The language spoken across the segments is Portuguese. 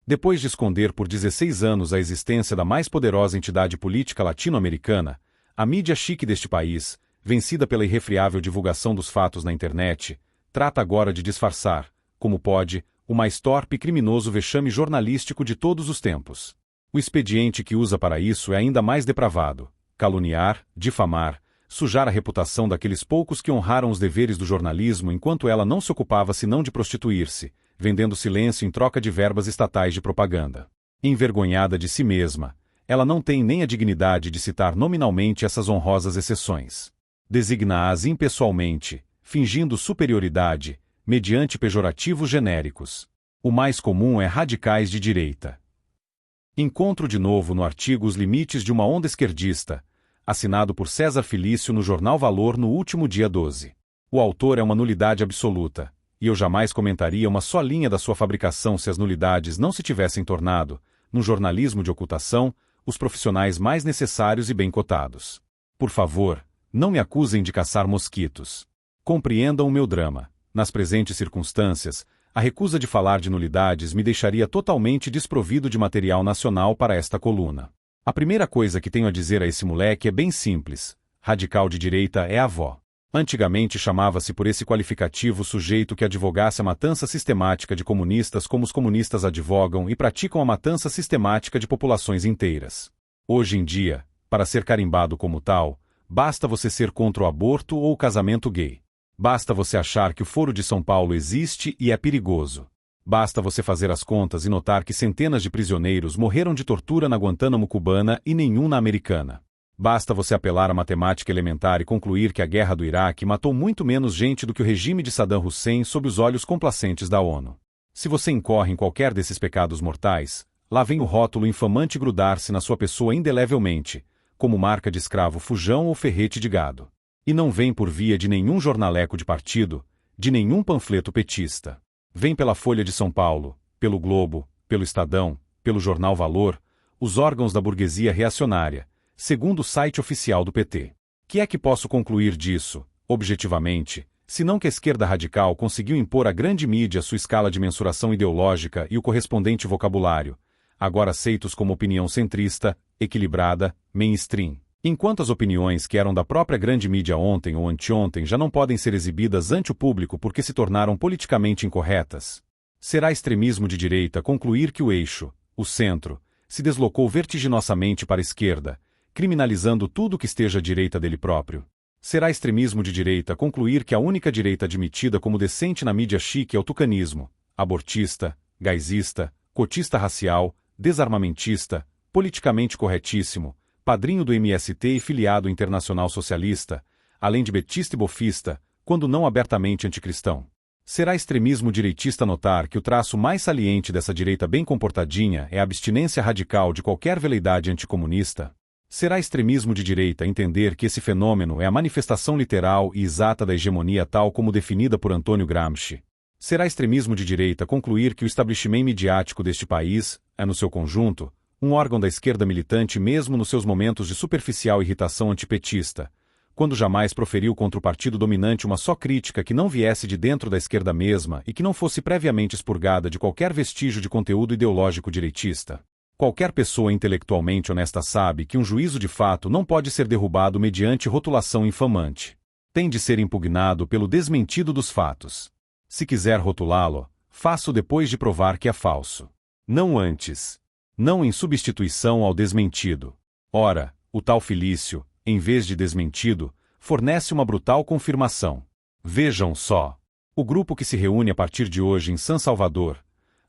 Depois de esconder por 16 anos a existência da mais poderosa entidade política latino-americana, a mídia chique deste país, vencida pela irrefriável divulgação dos fatos na internet, trata agora de disfarçar, como pode, o mais torpe e criminoso vexame jornalístico de todos os tempos. O expediente que usa para isso é ainda mais depravado: caluniar, difamar, sujar a reputação daqueles poucos que honraram os deveres do jornalismo enquanto ela não se ocupava senão de prostituir-se, vendendo silêncio em troca de verbas estatais de propaganda. Envergonhada de si mesma, ela não tem nem a dignidade de citar nominalmente essas honrosas exceções. Designa-as impessoalmente, fingindo superioridade, mediante pejorativos genéricos. O mais comum é radicais de direita. Encontro de novo no artigo Os Limites de uma Onda Esquerdista, assinado por César Felício no jornal Valor no último dia 12. O autor é uma nulidade absoluta, e eu jamais comentaria uma só linha da sua fabricação se as nulidades não se tivessem tornado, no jornalismo de ocultação, os profissionais mais necessários e bem cotados. Por favor, não me acusem de caçar mosquitos. Compreendam o meu drama. Nas presentes circunstâncias, a recusa de falar de nulidades me deixaria totalmente desprovido de material nacional para esta coluna. A primeira coisa que tenho a dizer a esse moleque é bem simples: radical de direita é avó. Antigamente chamava-se por esse qualificativo sujeito que advogasse a matança sistemática de comunistas como os comunistas advogam e praticam a matança sistemática de populações inteiras. Hoje em dia, para ser carimbado como tal, basta você ser contra o aborto ou o casamento gay. Basta você achar que o Foro de São Paulo existe e é perigoso. Basta você fazer as contas e notar que centenas de prisioneiros morreram de tortura na Guantánamo cubana e nenhum na americana. Basta você apelar à matemática elementar e concluir que a guerra do Iraque matou muito menos gente do que o regime de Saddam Hussein sob os olhos complacentes da ONU. Se você incorre em qualquer desses pecados mortais, lá vem o rótulo infamante grudar-se na sua pessoa indelevelmente, como marca de escravo fujão ou ferrete de gado. E não vem por via de nenhum jornaleco de partido, de nenhum panfleto petista. Vem pela Folha de São Paulo, pelo Globo, pelo Estadão, pelo Jornal Valor, os órgãos da burguesia reacionária, segundo o site oficial do PT. Que é que posso concluir disso, objetivamente, senão que a esquerda radical conseguiu impor à grande mídia sua escala de mensuração ideológica e o correspondente vocabulário, agora aceitos como opinião centrista, equilibrada, mainstream. Enquanto as opiniões que eram da própria grande mídia ontem ou anteontem já não podem ser exibidas ante o público porque se tornaram politicamente incorretas, será extremismo de direita concluir que o eixo, o centro, se deslocou vertiginosamente para a esquerda, criminalizando tudo que esteja à direita dele próprio. Será extremismo de direita concluir que a única direita admitida como decente na mídia chique é o tucanismo, abortista, gaysista, cotista racial, desarmamentista, politicamente corretíssimo, padrinho do MST e filiado internacional socialista, além de betista e bofista, quando não abertamente anticristão. Será extremismo direitista notar que o traço mais saliente dessa direita bem comportadinha é a abstinência radical de qualquer veleidade anticomunista? Será extremismo de direita entender que esse fenômeno é a manifestação literal e exata da hegemonia tal como definida por Antônio Gramsci? Será extremismo de direita concluir que o establishment midiático deste país é, no seu conjunto, um órgão da esquerda militante mesmo nos seus momentos de superficial irritação antipetista, quando jamais proferiu contra o partido dominante uma só crítica que não viesse de dentro da esquerda mesma e que não fosse previamente expurgada de qualquer vestígio de conteúdo ideológico direitista? Qualquer pessoa intelectualmente honesta sabe que um juízo de fato não pode ser derrubado mediante rotulação infamante. Tem de ser impugnado pelo desmentido dos fatos. Se quiser rotulá-lo, faça-o depois de provar que é falso. Não antes. Não em substituição ao desmentido. Ora, o tal Felício, em vez de desmentido, fornece uma brutal confirmação. Vejam só. O grupo que se reúne a partir de hoje em San Salvador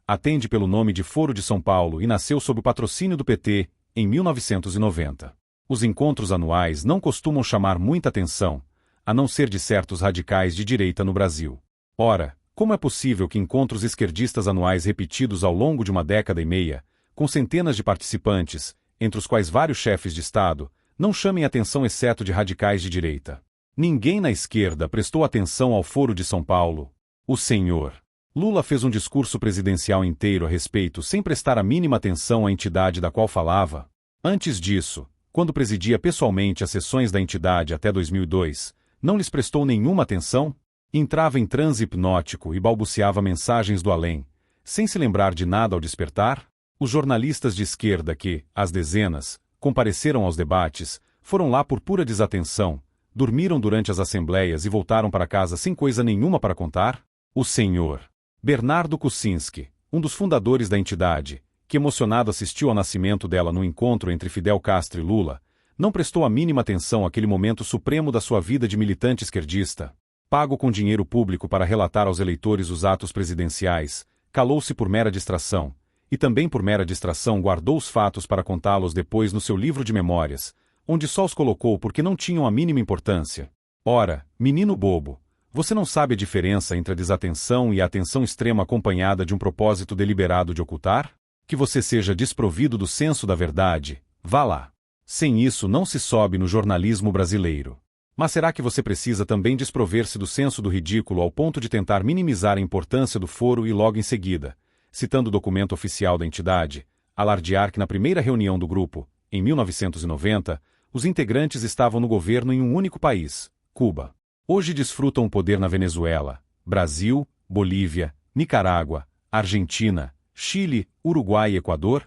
atende pelo nome de Foro de São Paulo e nasceu sob o patrocínio do PT, em 1990. Os encontros anuais não costumam chamar muita atenção, a não ser de certos radicais de direita no Brasil. Ora, como é possível que encontros esquerdistas anuais repetidos ao longo de uma década e meia, com centenas de participantes, entre os quais vários chefes de Estado, não chamem atenção exceto de radicais de direita? Ninguém na esquerda prestou atenção ao Foro de São Paulo. O senhor Lula fez um discurso presidencial inteiro a respeito sem prestar a mínima atenção à entidade da qual falava. Antes disso, quando presidia pessoalmente as sessões da entidade até 2002, não lhes prestou nenhuma atenção? Entrava em transe hipnótico e balbuciava mensagens do além, sem se lembrar de nada ao despertar? Os jornalistas de esquerda que, às dezenas, compareceram aos debates, foram lá por pura desatenção, dormiram durante as assembleias e voltaram para casa sem coisa nenhuma para contar? O senhor Bernardo Kuczynski, um dos fundadores da entidade, que emocionado assistiu ao nascimento dela no encontro entre Fidel Castro e Lula, não prestou a mínima atenção àquele momento supremo da sua vida de militante esquerdista. Pago com dinheiro público para relatar aos eleitores os atos presidenciais, calou-se por mera distração, e também por mera distração guardou os fatos para contá-los depois no seu livro de memórias, onde só os colocou porque não tinham a mínima importância. Ora, menino bobo, você não sabe a diferença entre a desatenção e a atenção extrema acompanhada de um propósito deliberado de ocultar? Que você seja desprovido do senso da verdade, vá lá. Sem isso não se sobe no jornalismo brasileiro. Mas será que você precisa também desprover-se do senso do ridículo ao ponto de tentar minimizar a importância do foro e logo em seguida, citando o documento oficial da entidade, alardear que na primeira reunião do grupo, em 1990, os integrantes estavam no governo em um único país, Cuba. Hoje desfrutam o poder na Venezuela, Brasil, Bolívia, Nicarágua, Argentina, Chile, Uruguai e Equador?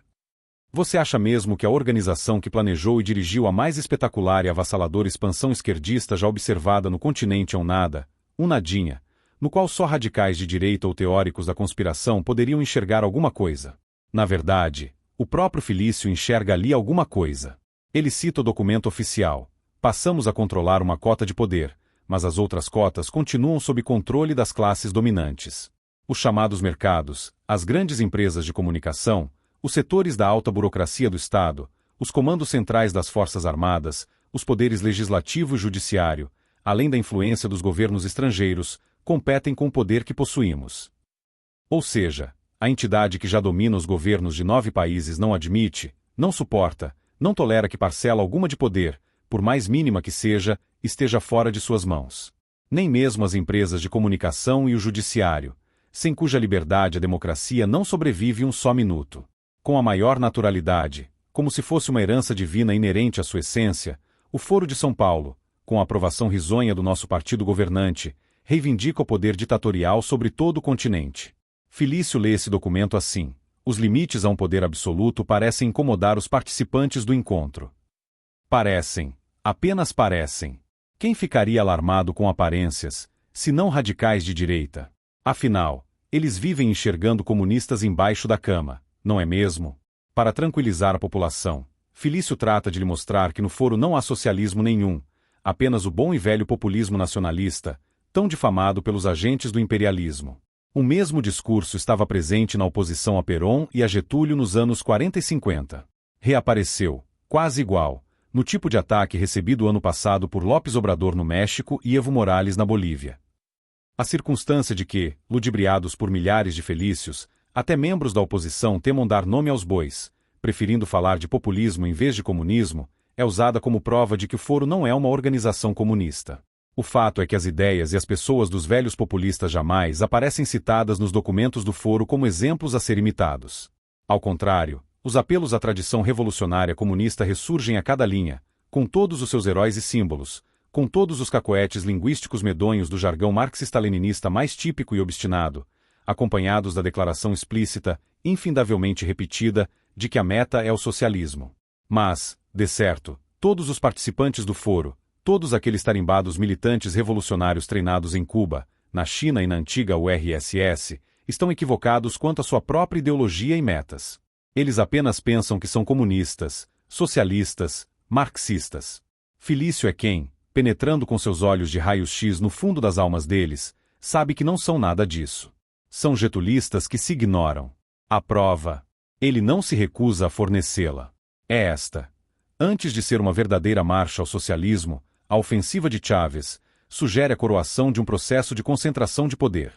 Você acha mesmo que a organização que planejou e dirigiu a mais espetacular e avassaladora expansão esquerdista já observada no continente é um nada, um nadinha, no qual só radicais de direita ou teóricos da conspiração poderiam enxergar alguma coisa? Na verdade, o próprio Felício enxerga ali alguma coisa. Ele cita o documento oficial: passamos a controlar uma cota de poder, mas as outras cotas continuam sob controle das classes dominantes. Os chamados mercados, as grandes empresas de comunicação, os setores da alta burocracia do Estado, os comandos centrais das Forças Armadas, os poderes legislativo e judiciário, além da influência dos governos estrangeiros, competem com o poder que possuímos. Ou seja, a entidade que já domina os governos de 9 países não admite, não suporta, não tolera que parcela alguma de poder, por mais mínima que seja, esteja fora de suas mãos. Nem mesmo as empresas de comunicação e o judiciário, sem cuja liberdade a democracia não sobrevive um só minuto. Com a maior naturalidade, como se fosse uma herança divina inerente à sua essência, o Foro de São Paulo, com a aprovação risonha do nosso partido governante, reivindica o poder ditatorial sobre todo o continente. Felício lê esse documento assim: os limites a um poder absoluto parecem incomodar os participantes do encontro. Parecem, apenas parecem. Quem ficaria alarmado com aparências, se não radicais de direita? Afinal, eles vivem enxergando comunistas embaixo da cama, não é mesmo? Para tranquilizar a população, Felício trata de lhe mostrar que no foro não há socialismo nenhum, apenas o bom e velho populismo nacionalista, tão difamado pelos agentes do imperialismo. O mesmo discurso estava presente na oposição a Perón e a Getúlio nos anos 40 e 50. Reapareceu, quase igual, no tipo de ataque recebido ano passado por López Obrador no México e Evo Morales na Bolívia. A circunstância de que, ludibriados por milhares de Felícios, até membros da oposição temam dar nome aos bois, preferindo falar de populismo em vez de comunismo, é usada como prova de que o Foro não é uma organização comunista. O fato é que as ideias e as pessoas dos velhos populistas jamais aparecem citadas nos documentos do Foro como exemplos a ser imitados. Ao contrário, os apelos à tradição revolucionária comunista ressurgem a cada linha, com todos os seus heróis e símbolos, com todos os cacoetes linguísticos medonhos do jargão marxista-leninista mais típico e obstinado, acompanhados da declaração explícita, infindavelmente repetida, de que a meta é o socialismo. Mas, de certo, todos os participantes do Foro, todos aqueles tarimbados militantes revolucionários treinados em Cuba, na China e na antiga URSS, estão equivocados quanto à sua própria ideologia e metas. Eles apenas pensam que são comunistas, socialistas, marxistas. Felício é quem, penetrando com seus olhos de raios-x no fundo das almas deles, sabe que não são nada disso. São getulistas que se ignoram. A prova, ele não se recusa a fornecê-la. É esta. Antes de ser uma verdadeira marcha ao socialismo, a ofensiva de Chávez sugere a coroação de um processo de concentração de poder.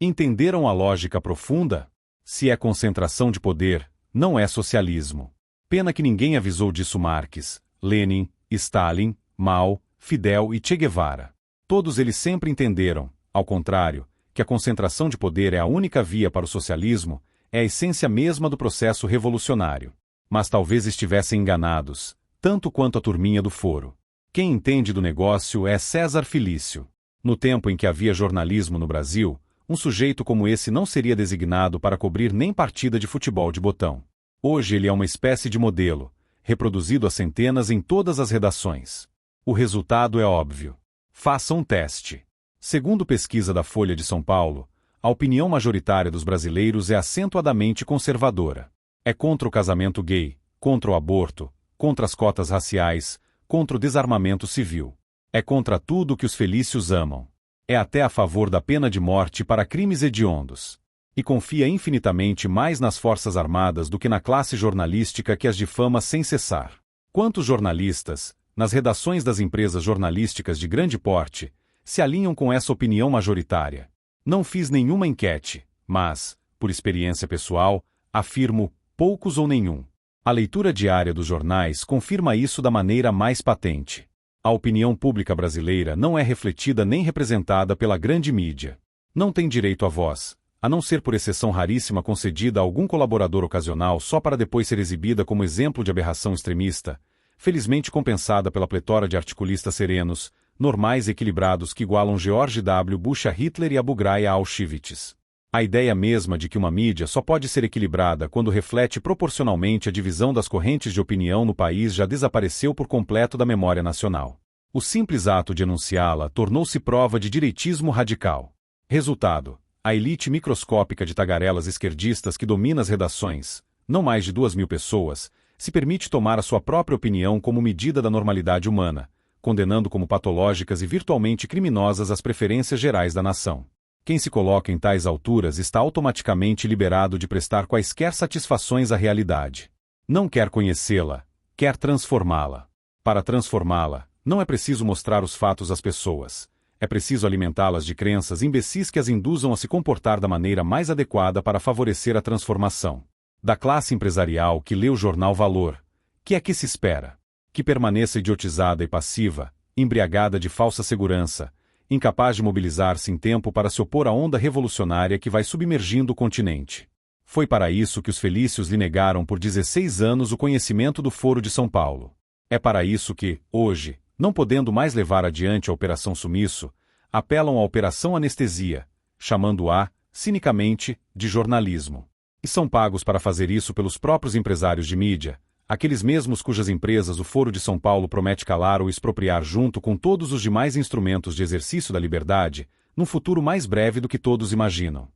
Entenderam a lógica profunda? Se é concentração de poder, não é socialismo. Pena que ninguém avisou disso Marx, Lenin, Stalin, Mao, Fidel e Che Guevara. Todos eles sempre entenderam, ao contrário, que a concentração de poder é a única via para o socialismo, é a essência mesma do processo revolucionário. Mas talvez estivessem enganados, tanto quanto a turminha do Foro. Quem entende do negócio é César Felício. No tempo em que havia jornalismo no Brasil, Um sujeito como esse não seria designado para cobrir nem partida de futebol de botão. Hoje ele é uma espécie de modelo, reproduzido a centenas em todas as redações. O resultado é óbvio. Faça um teste. Segundo pesquisa da Folha de São Paulo, a opinião majoritária dos brasileiros é acentuadamente conservadora. É contra o casamento gay, contra o aborto, contra as cotas raciais, contra o desarmamento civil. É contra tudo que os felícios amam. É até a favor da pena de morte para crimes hediondos. E confia infinitamente mais nas Forças Armadas do que na classe jornalística que as difama sem cessar. Quantos jornalistas, nas redações das empresas jornalísticas de grande porte, se alinham com essa opinião majoritária? Não fiz nenhuma enquete, mas, por experiência pessoal, afirmo, poucos ou nenhum. A leitura diária dos jornais confirma isso da maneira mais patente. A opinião pública brasileira não é refletida nem representada pela grande mídia. Não tem direito à voz, a não ser por exceção raríssima concedida a algum colaborador ocasional só para depois ser exibida como exemplo de aberração extremista, felizmente compensada pela pletora de articulistas serenos, normais e equilibrados que igualam George W. Bush a Hitler e Abu Ghraib a Auschwitz. A ideia mesma de que uma mídia só pode ser equilibrada quando reflete proporcionalmente a divisão das correntes de opinião no país já desapareceu por completo da memória nacional. O simples ato de enunciá-la tornou-se prova de direitismo radical. Resultado: a elite microscópica de tagarelas esquerdistas que domina as redações, não mais de 2.000 pessoas, se permite tomar a sua própria opinião como medida da normalidade humana, condenando como patológicas e virtualmente criminosas as preferências gerais da nação. Quem se coloca em tais alturas está automaticamente liberado de prestar quaisquer satisfações à realidade. Não quer conhecê-la, quer transformá-la. Para transformá-la, não é preciso mostrar os fatos às pessoas. É preciso alimentá-las de crenças imbecis que as induzam a se comportar da maneira mais adequada para favorecer a transformação. Da classe empresarial que lê o jornal Valor, que é que se espera? Que permaneça idiotizada e passiva, embriagada de falsa segurança, incapaz de mobilizar-se em tempo para se opor à onda revolucionária que vai submergindo o continente. Foi para isso que os felícios lhe negaram por 16 anos o conhecimento do Foro de São Paulo. É para isso que, hoje, não podendo mais levar adiante a Operação Sumiço, apelam à Operação Anestesia, chamando-a, cinicamente, de jornalismo. E são pagos para fazer isso pelos próprios empresários de mídia, aqueles mesmos cujas empresas o Foro de São Paulo promete calar ou expropriar junto com todos os demais instrumentos de exercício da liberdade, num futuro mais breve do que todos imaginam.